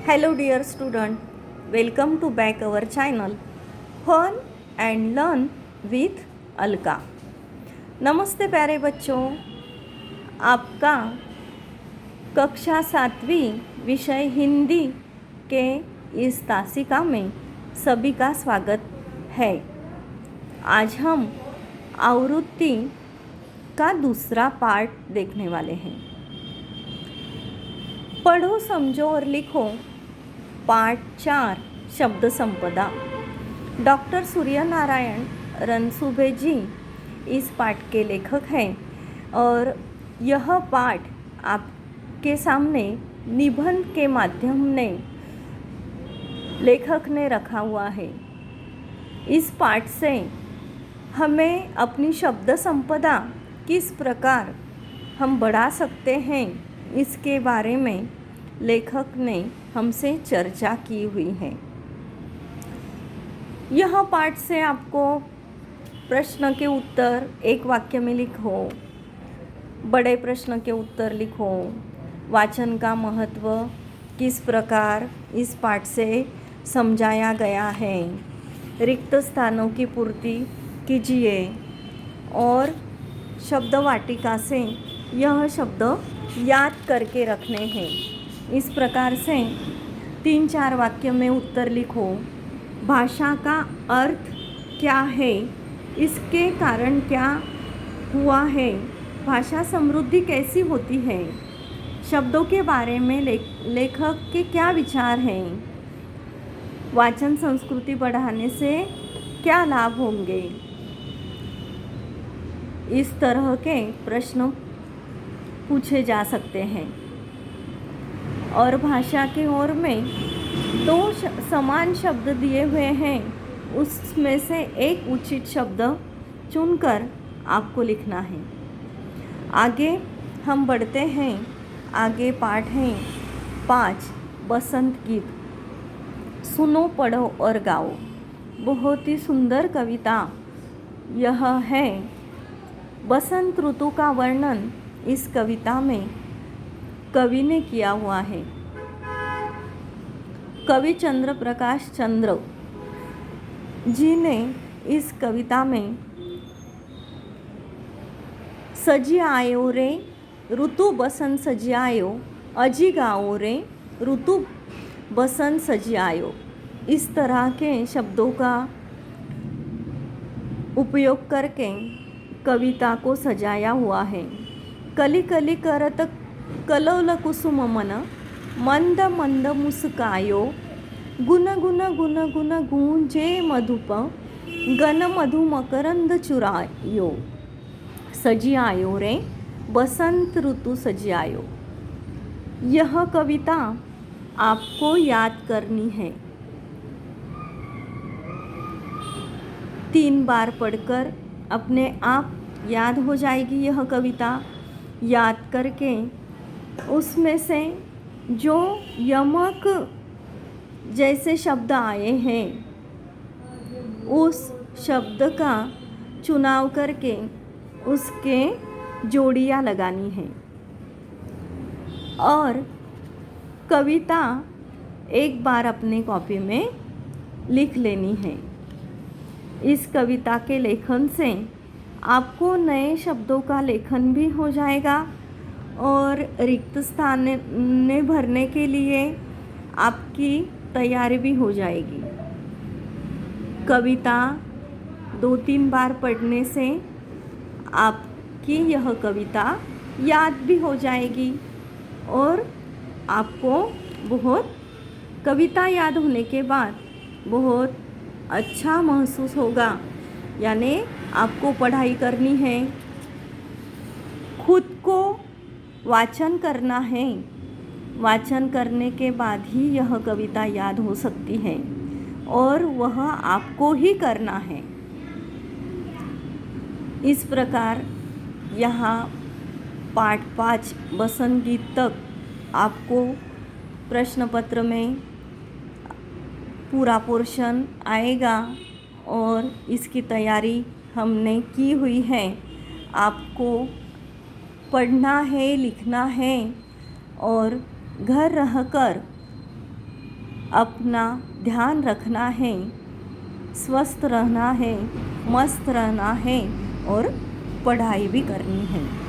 Hello dear student, welcome to back our channel Fun and Learn with Alka. नमस्ते प्यारे बच्चों, आपका कक्षा 7वीं विषय हिंदी के इस तासिका में सभी का स्वागत है। आज हम आवृत्ति का दूसरा पार्ट देखने वाले हैं। पढ़ो, समझो और लिखो पार्ट 4 शब्द संपदा। डॉक्टर सूर्यनारायण रणसुभे जी इस पाठ के लेखक हैं और यह पाठ आपके सामने निबंध के माध्यम ने लेखक ने रखा हुआ है। इस पाठ से हमें अपनी शब्द संपदा किस प्रकार हम बढ़ा सकते हैं इसके बारे में लेखक ने हमसे चर्चा की हुई है। यह पाठ से आपको प्रश्न के उत्तर एक वाक्य में लिखो, बड़े प्रश्न के उत्तर लिखो, वाचन का महत्व किस प्रकार इस पाठ से समझाया गया है, रिक्त स्थानों की पूर्ति कीजिए और शब्द वाटिका से यह शब्द याद करके रखने हैं। इस प्रकार से 3-4 वाक्य में उत्तर लिखो। भाषा का अर्थ क्या है, इसके कारण क्या हुआ है, भाषा समृद्धि कैसी होती है, शब्दों के बारे में लेखक के क्या विचार हैं, वाचन संस्कृति बढ़ाने से क्या लाभ होंगे। इस तरह के प्रश्न पूछे जा सकते हैं। और भाषा के ओर में 2 समान शब्द दिए हुए हैं, उसमें से एक उचित शब्द चुनकर आपको लिखना है। आगे हम बढ़ते हैं। आगे पाठ है 5 बसंत गीत। सुनो, पढ़ो और गाओ। बहुत ही सुंदर कविता यह है। बसंत ऋतु का वर्णन इस कविता में कवि ने किया हुआ है। कवि चंद्र प्रकाश चंद्र जी ने इस कविता में सजी आयो रे ऋतु बसंत सजी आयो, अजी गाओ रे ऋतु बसंत सजी आयो, इस तरह के शब्दों का उपयोग करके कविता को सजाया हुआ है। कली कली करत कलौल कुसुम मन, मंद मंद मुस्कायो, गुन गुन गुन गुन गूंजे मधुप, गन मधु मकरंद चुरायो, सजी आयो रे बसंत ऋतु सजी आयो। यह कविता आपको याद करनी है। 3 बार पढ़कर अपने आप याद हो जाएगी यह कविता। याद करके उसमें से जो यमक जैसे शब्द आए हैं उस शब्द का चुनाव करके उसके जोड़ियाँ लगानी है और कविता एक बार अपने कॉपी में लिख लेनी है। इस कविता के लेखन से आपको नए शब्दों का लेखन भी हो जाएगा और रिक्त स्थान ने भरने के लिए आपकी तैयारी भी हो जाएगी। कविता 2-3 बार पढ़ने से आपकी यह कविता याद भी हो जाएगी और आपको कविता याद होने के बाद बहुत अच्छा महसूस होगा। यानी आपको पढ़ाई करनी है, खुद को वाचन करना है। वाचन करने के बाद ही यह कविता याद हो सकती है और वह आपको ही करना है। इस प्रकार यहाँ पाठ 5 बसंत गीत तक आपको प्रश्न पत्र में पूरा पोर्शन आएगा और इसकी तैयारी हमने की हुई है। आपको पढ़ना है, लिखना है और घर रहकर अपना ध्यान रखना है, स्वस्थ रहना है, मस्त रहना है और पढ़ाई भी करनी है।